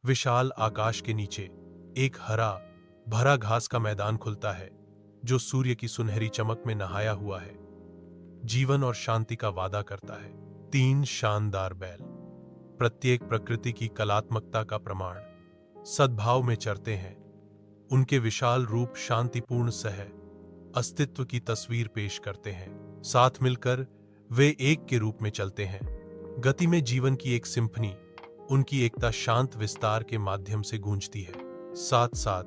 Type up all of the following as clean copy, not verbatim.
विशाल आकाश के नीचे एक हरा भरा घास का मैदान खुलता है जो सूर्य की सुनहरी चमक में नहाया हुआ है, जीवन और शांति का वादा करता है। 3 शानदार बैल, प्रत्येक प्रकृति की कलात्मकता का प्रमाण, सद्भाव में चरते हैं। उनके विशाल रूप शांतिपूर्ण सह अस्तित्व की तस्वीर पेश करते हैं। साथ मिलकर वे एक के रूप में चलते हैं, गति में जीवन की एक सिम्फनी। उनकी एकता शांत विस्तार के माध्यम से गूंजती है। साथ साथ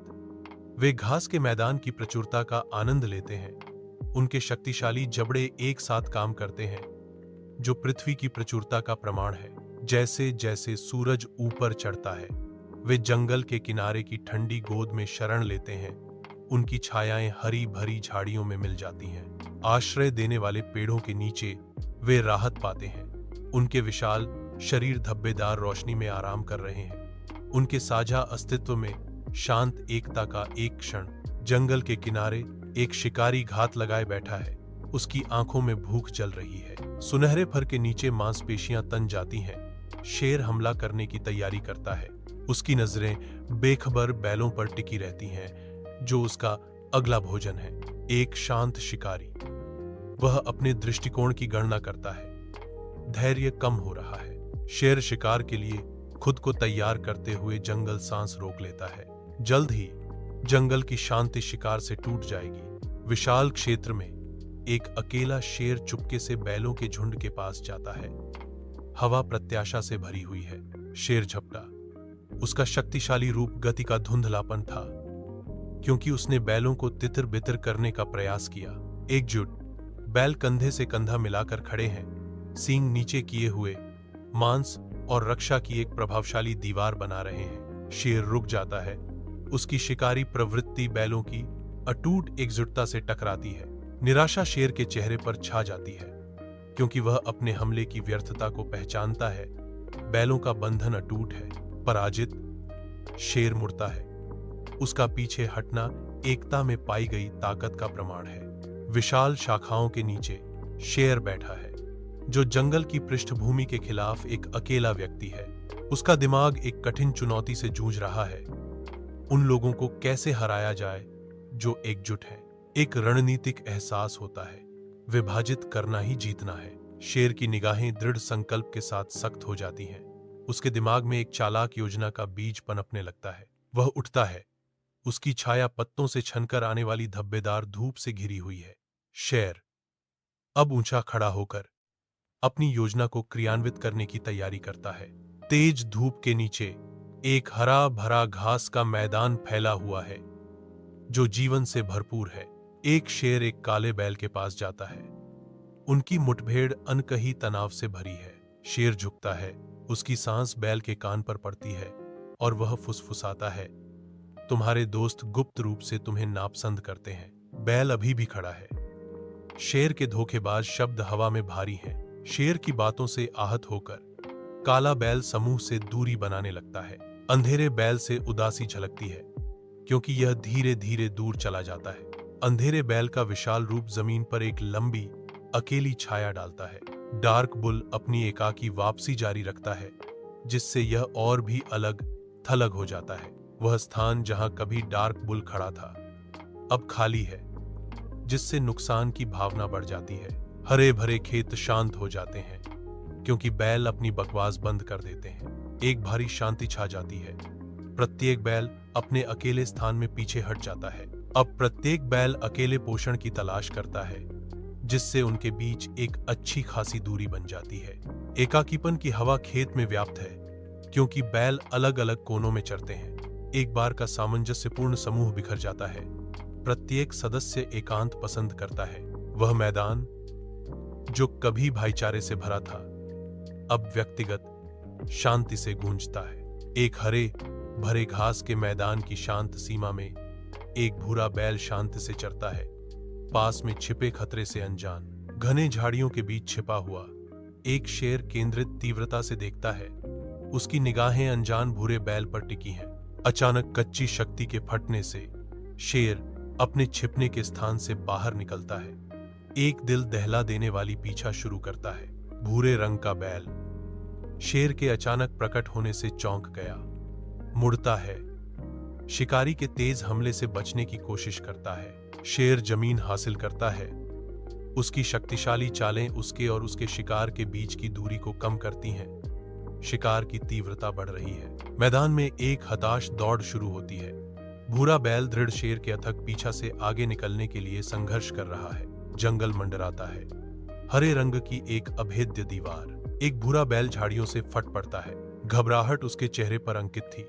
वे घास के मैदान की प्रचुरता का आनंद लेते हैं। उनके शक्तिशाली जबड़े एक साथ काम करते हैं, जो पृथ्वी की प्रचुरता का प्रमाण है। जैसे जैसे सूरज ऊपर चढ़ता है, वे जंगल के किनारे की ठंडी गोद में शरण लेते हैं। उनकी छायाएं हरी भरी झाड़ियों में मिल जाती हैं। आश्रय देने वाले पेड़ों के नीचे वे राहत पाते हैं। उनके विशाल शरीर धब्बेदार रोशनी में आराम कर रहे हैं। उनके साझा अस्तित्व में शांत एकता का एक क्षण। जंगल के किनारे एक शिकारी घात लगाए बैठा है। उसकी आंखों में भूख जल रही है। सुनहरे फर के नीचे मांसपेशियां तन जाती हैं। शेर हमला करने की तैयारी करता है। उसकी नजरें बेखबर बैलों पर टिकी रहती हैं, जो उसका अगला भोजन है। एक शांत शिकारी, वह अपने दृष्टिकोण की गणना करता है। धैर्य कम हो रहा है। शेर शिकार के लिए खुद को तैयार करते हुए जंगल सांस रोक लेता है। जल्द ही जंगल की शांति शिकार से टूट जाएगी। विशाल क्षेत्र में एक अकेला शेर चुपके से बैलों के झुंड के पास जाता है। हवा प्रत्याशा से भरी हुई है। शेर झपटा। उसका शक्तिशाली रूप गति का धुंधलापन था, क्योंकि उसने बैलों को तितर बितर करने का प्रयास किया। एकजुट बैल कंधे से कंधा मिलाकर खड़े हैं, सींग नीचे किए हुए, मांस और रक्षा की एक प्रभावशाली दीवार बना रहे हैं। शेर रुक जाता है। उसकी शिकारी प्रवृत्ति बैलों की अटूट एकजुटता से टकराती है। निराशा शेर के चेहरे पर छा जाती है, क्योंकि वह अपने हमले की व्यर्थता को पहचानता है। बैलों का बंधन अटूट है। पराजित शेर मुड़ता है। उसका पीछे हटना एकता में पाई गई ताकत का प्रमाण है। विशाल शाखाओं के नीचे शेर बैठा है, जो जंगल की पृष्ठभूमि के खिलाफ एक अकेला व्यक्ति है। उसका दिमाग एक कठिन चुनौती से जूझ रहा है। उन लोगों को कैसे हराया जाए जो एकजुट है। एक रणनीतिक एहसास होता है, विभाजित करना ही जीतना है। शेर की निगाहें दृढ़ संकल्प के साथ सख्त हो जाती हैं। उसके दिमाग में एक चालाक योजना का बीज पनपने लगता है। वह उठता है। उसकी छाया पत्तों से छनकर आने वाली धब्बेदार धूप से घिरी हुई है। शेर अब ऊंचा खड़ा होकर अपनी योजना को क्रियान्वित करने की तैयारी करता है। तेज धूप के नीचे एक हरा भरा घास का मैदान फैला हुआ है, जो जीवन से भरपूर है। एक शेर एक काले बैल के पास जाता है। उनकी मुठभेड़ अनकही तनाव से भरी है। शेर झुकता है। उसकी सांस बैल के कान पर पड़ती है और वह फुसफुसाता है, तुम्हारे दोस्त गुप्त रूप से तुम्हें नापसंद करते हैं। बैल अभी भी खड़ा है। शेर के धोखेबाज शब्द हवा में भारी हैं। शेर की बातों से आहत होकर काला बैल समूह से दूरी बनाने लगता है। अंधेरे बैल से उदासी झलकती है, क्योंकि यह धीरे धीरे दूर चला जाता है। अंधेरे बैल का विशाल रूप जमीन पर एक लंबी अकेली छाया डालता है। डार्क बुल अपनी एकाकी वापसी जारी रखता है, जिससे यह और भी अलग थलग हो जाता है। वह स्थान जहां कभी डार्क बुल खड़ा था, अब खाली है, जिससे नुकसान की भावना बढ़ जाती है। हरे भरे खेत शांत हो जाते हैं, क्योंकि बैल अपनी बकवास बंद कर देते हैं। एक भारी शांति छा जाती है। प्रत्येक बैल अपने अकेले स्थान में पीछे हट जाता है। अब प्रत्येक बैल अकेले पोषण की तलाश करता है, जिससे उनके बीच एक अच्छी खासी दूरी बन जाती है। एकाकीपन की हवा खेत में व्याप्त है, क्योंकि बैल अलग अलग कोनों में चरते हैं। एक बार का सामंजस्यपूर्ण समूह बिखर जाता है। प्रत्येक सदस्य एकांत पसंद करता है। वह मैदान जो कभी भाईचारे से भरा था, अब व्यक्तिगत शांति से गूंजता है। एक हरे भरे घास के मैदान की शांत सीमा में एक भूरा बैल शांति से चरता है। पास में छिपे खतरे से अनजान, घने झाड़ियों के बीच छिपा हुआ एक शेर केंद्रित तीव्रता से देखता है। उसकी निगाहें अनजान भूरे बैल पर टिकी हैं। अचानक कच्ची शक्ति के फटने से शेर अपने छिपने के स्थान से बाहर निकलता है। एक दिल दहला देने वाली पीछा शुरू करता है। भूरे रंग का बैल शेर के अचानक प्रकट होने से चौंक गया। मुड़ता है, शिकारी के तेज हमले से बचने की कोशिश करता है। शेर जमीन हासिल करता है। उसकी शक्तिशाली चालें उसके और उसके शिकार के बीच की दूरी को कम करती हैं। शिकार की तीव्रता बढ़ रही है। मैदान में एक हताश दौड़ शुरू होती है। भूरा बैल दृढ़ शेर के अथक पीछा से आगे निकलने के लिए संघर्ष कर रहा है। जंगल मंडराता है। हरे रंग की एक अभेद्य दीवार। एक भूरा बैल झाड़ियों से फट पड़ता है। घबराहट उसके चेहरे पर अंकित थी।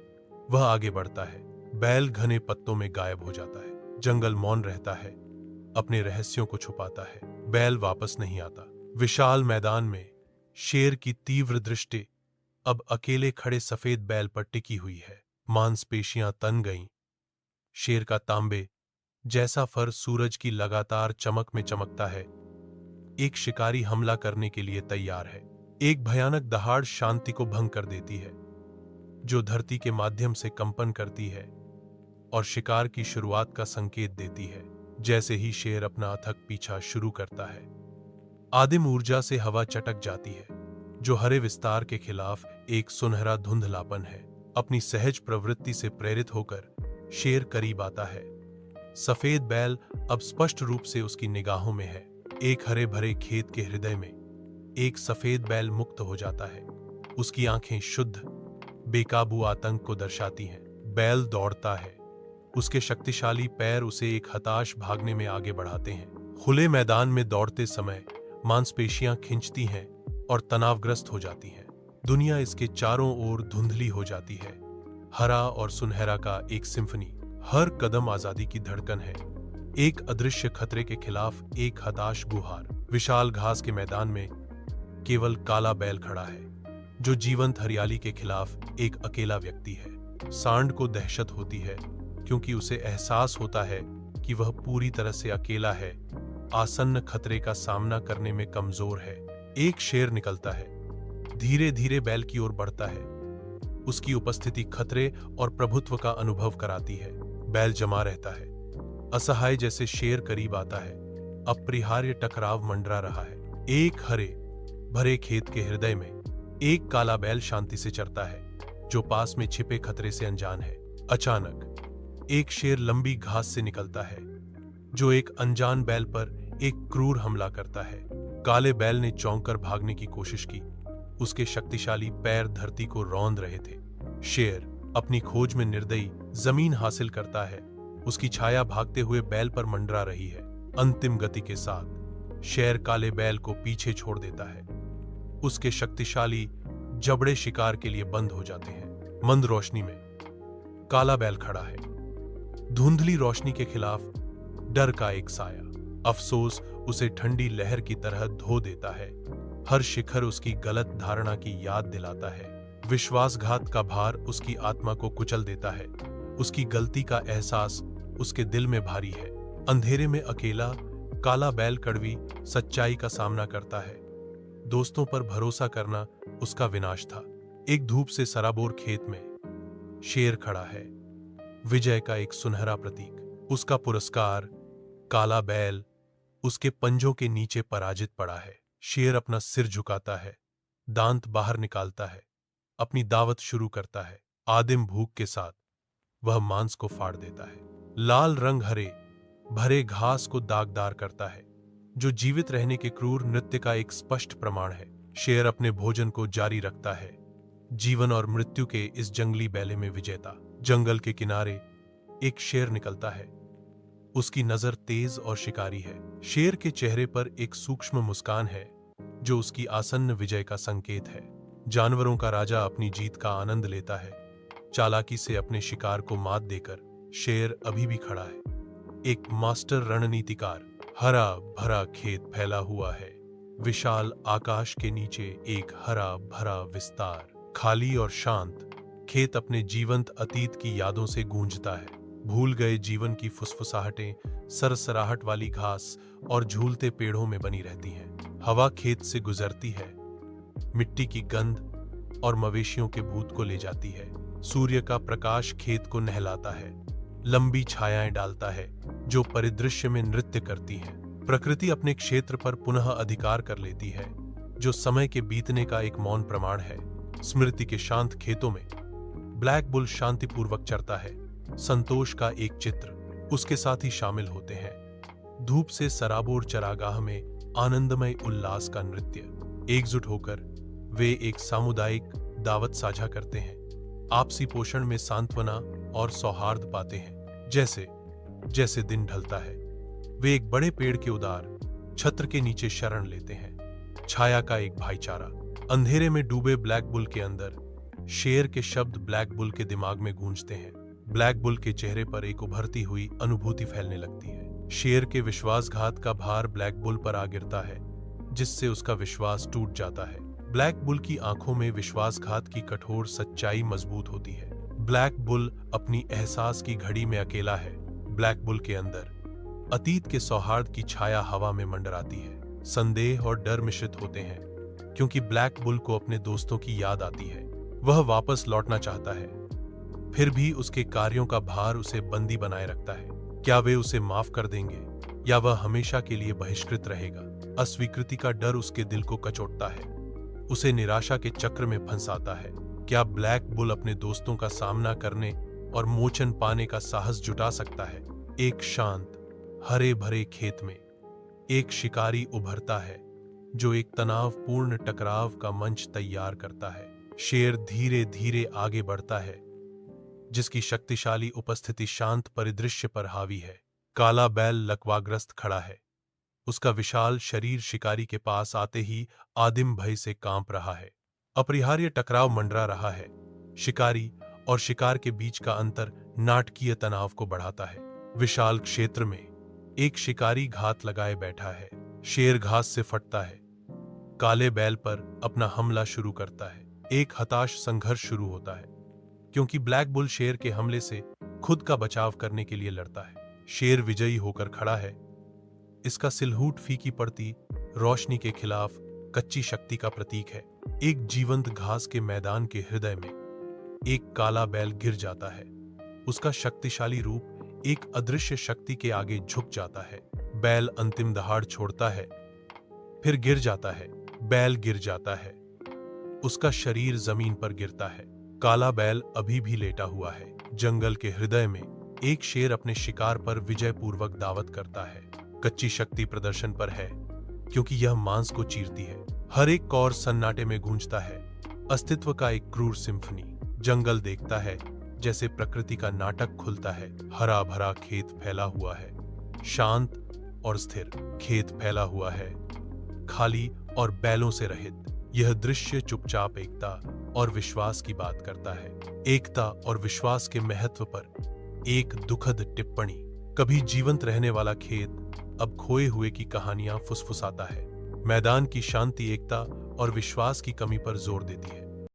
वह आगे बढ़ता है। बैल घने पत्तों में गायब हो जाता है। जंगल मौन रहता है, अपने रहस्यों को छुपाता है। बैल वापस नहीं आता। विशाल मैदान में शेर की तीव्र दृष्टि अब अकेले खड़े सफेद बैल पर टिकी हुई है। मांसपेशियां तन गईं। शेर का तांबे जैसा फर सूरज की लगातार चमक में चमकता है। एक शिकारी हमला करने के लिए तैयार है। एक भयानक दहाड़ शांति को भंग कर देती है, जो धरती के माध्यम से कंपन करती है और शिकार की शुरुआत का संकेत देती है। जैसे ही शेर अपना अथक पीछा शुरू करता है, आदिम ऊर्जा से हवा चटक जाती है, जो हरे विस्तार के खिलाफ एक सुनहरा धुंधलापन है। अपनी सहज प्रवृत्ति से प्रेरित होकर शेर करीब आता है। सफेद बैल अब स्पष्ट रूप से उसकी निगाहों में है। एक हरे भरे खेत के हृदय में एक सफेद बैल मुक्त हो जाता है। उसकी आंखें शुद्ध, बेकाबू आतंक को दर्शाती हैं। बैल दौड़ता है। उसके शक्तिशाली पैर उसे एक हताश भागने में आगे बढ़ाते हैं। खुले मैदान में दौड़ते समय मांसपेशियां खिंचती हैं और तनावग्रस्त हो जाती हैं। दुनिया इसके चारों ओर धुंधली हो जाती है। हरा और सुनहरा का एक सिम्फनी। हर कदम आजादी की धड़कन है। एक अदृश्य खतरे के खिलाफ एक हताश गुहार। विशाल घास के मैदान में केवल काला बैल खड़ा है, जो जीवंत हरियाली के खिलाफ एक अकेला व्यक्ति है। सांड को दहशत होती है, क्योंकि उसे एहसास होता है कि वह पूरी तरह से अकेला है, आसन्न खतरे का सामना करने में कमजोर है। एक शेर निकलता है, धीरे धीरे बैल की ओर बढ़ता है। उसकी उपस्थिति खतरे और प्रभुत्व का अनुभव कराती है। बैल जमा रहता है, असहाय जैसे शेर करीब आता है। अपरिहार्य टकराव मंडरा रहा है। एक हरे भरे खेत के हृदय में एक काला बैल शांति से चरता है, जो पास में छिपे खतरे से अनजान है। अचानक एक शेर लंबी घास से निकलता है, जो एक अनजान बैल पर एक क्रूर हमला करता है। काले बैल ने चौंक कर भागने की कोशिश की। उसके शक्तिशाली पैर धरती को रौंद रहे थे। शेर अपनी खोज में निर्दयी जमीन हासिल करता है। उसकी छाया भागते हुए बैल पर मंडरा रही है। अंतिम गति के साथ शेर काले बैल को पीछे छोड़ देता है। उसके शक्तिशाली जबड़े शिकार के लिए बंद हो जाते हैं। मंद रोशनी में काला बैल खड़ा है, धुंधली रोशनी के खिलाफ डर का एक साया। अफसोस उसे ठंडी लहर की तरह धो देता है। हर शिखर उसकी गलत धारणा की याद दिलाता है। विश्वासघात का भार उसकी आत्मा को कुचल देता है। उसकी गलती का एहसास उसके दिल में भारी है। अंधेरे में अकेला काला बैल कड़वी सच्चाई का सामना करता है। दोस्तों पर भरोसा करना उसका विनाश था। एक धूप से सराबोर खेत में शेर खड़ा है, विजय का एक सुनहरा प्रतीक। उसका पुरस्कार काला बैल उसके पंजों के नीचे पराजित पड़ा है। शेर अपना सिर झुकाता है, दांत बाहर निकालता है, अपनी दावत शुरू करता है। आदिम भूख के साथ वह मांस को फाड़ देता है। लाल रंग हरे भरे घास को दागदार करता है, जो जीवित रहने के क्रूर नृत्य का एक स्पष्ट प्रमाण है। शेर अपने भोजन को जारी रखता है, जीवन और मृत्यु के इस जंगली बैले में विजेता। जंगल के किनारे एक शेर निकलता है। उसकी नजर तेज और शिकारी है। शेर के चेहरे पर एक सूक्ष्म मुस्कान है, जो उसकी आसन्न विजय का संकेत है। जानवरों का राजा अपनी जीत का आनंद लेता है। चालाकी से अपने शिकार को मात देकर शेर अभी भी खड़ा है, एक मास्टर रणनीतिकार। हरा भरा खेत फैला हुआ है। विशाल आकाश के नीचे एक हरा भरा विस्तार, खाली और शांत। खेत अपने जीवंत अतीत की यादों से गूंजता है। भूल गए जीवन की फुसफुसाहटें सरसराहट वाली घास और झूलते पेड़ों में बनी रहती हैं। हवा खेत से गुजरती है, मिट्टी की गंध और मवेशियों के भूत को ले जाती है। सूर्य का प्रकाश खेत को नहलाता है, लंबी छायाएं डालता है, जो परिदृश्य में नृत्य करती हैं। प्रकृति अपने क्षेत्र पर पुनः अधिकार कर लेती है, जो समय के बीतने का एक मौन प्रमाण है। स्मृति के शांत खेतों में ब्लैक बुल शांतिपूर्वक चरता है। संतोष का एक चित्र उसके साथ ही शामिल होते हैं। धूप से सराबोर चरागाह में आनंदमय उल्लास का नृत्य। एकजुट होकर वे एक सामुदायिक दावत साझा करते हैं। आपसी पोषण में सांत्वना और सौहार्द पाते हैं। जैसे जैसे दिन ढलता है वे एक बड़े पेड़ के उदार छत्र के नीचे शरण लेते हैं। छाया का एक भाईचारा। अंधेरे में डूबे ब्लैक बुल के अंदर शेर के शब्द ब्लैक बुल के दिमाग में गूंजते हैं। ब्लैक बुल के चेहरे पर एक उभरती हुई अनुभूति फैलने लगती है। शेर के विश्वासघात का भार ब्लैक बुल पर आ गिरता है, जिससे उसका विश्वास टूट जाता है। ब्लैक बुल की आंखों में विश्वासघात की कठोर सच्चाई मजबूत होती है। ब्लैक बुल अपनी एहसास की घड़ी में अकेला है। ब्लैक बुल के अंदर अतीत के सौहार्द की छाया हवा में मंडराती है। संदेह और डर मिश्रित होते हैं, क्योंकि ब्लैक बुल को अपने दोस्तों की याद आती है। वह वापस लौटना चाहता है, फिर भी उसके कार्यों का भार उसे बंदी बनाए रखता है। क्या वे उसे माफ कर देंगे या वह हमेशा के लिए बहिष्कृत रहेगा? अस्वीकृति का डर उसके दिल को कचोटता है, उसे निराशा के चक्र में फंसाता है। क्या ब्लैक बुल अपने दोस्तों का सामना करने और मोचन पाने का साहस जुटा सकता है? एक शांत हरे भरे खेत में एक शिकारी उभरता है, जो एक तनावपूर्ण टकराव का मंच तैयार करता है। शेर धीरे धीरे आगे बढ़ता है, जिसकी शक्तिशाली उपस्थिति शांत परिदृश्य पर हावी है। काला बैल लकवाग्रस्त खड़ा है, उसका विशाल शरीर शिकारी के पास आते ही आदिम भय से कांप रहा है। अपरिहार्य टकराव मंडरा रहा है। शिकारी और शिकार के बीच का अंतर नाटकीय तनाव को बढ़ाता है। विशाल क्षेत्र में एक शिकारी घात लगाए बैठा है। शेर घास से फटता है, काले बैल पर अपना हमला शुरू करता है। एक हताश संघर्ष शुरू होता है, क्योंकि ब्लैक बुल शेर के हमले से खुद का बचाव करने के लिए लड़ता है। शेर विजयी होकर खड़ा है, इसका सिलहूट फीकी पड़ती रोशनी के खिलाफ कच्ची शक्ति का प्रतीक है। एक जीवंत घास के मैदान के हृदय में एक काला बैल गिर जाता है। उसका शक्तिशाली रूप एक अदृश्य शक्ति के आगे झुक जाता है। बैल अंतिम दहाड़ छोड़ता है, फिर गिर जाता है। बैल गिर जाता है, उसका शरीर जमीन पर गिरता है। काला बैल अभी भी लेटा हुआ है। जंगल के हृदय में एक शेर अपने शिकार पर विजयपूर्वक दावत करता है। कच्ची शक्ति प्रदर्शन पर है, क्योंकि यह मांस को चीरती है। हर एक कौर सन्नाटे में गूंजता है, अस्तित्व का एक क्रूर सिम्फनी। जंगल देखता है जैसे प्रकृति का नाटक खुलता है। हरा भरा खेत फैला हुआ है, शांत और स्थिर। खेत फैला हुआ है, खाली और बैलों से रहित। यह दृश्य चुपचाप एकता और विश्वास की बात करता है। एकता और विश्वास के महत्व पर एक दुखद टिप्पणी। कभी जीवंत रहने वाला खेत अब खोए हुए की कहानियां फुसफुसाता है। मैदान की शांति एकता और विश्वास की कमी पर जोर देती है।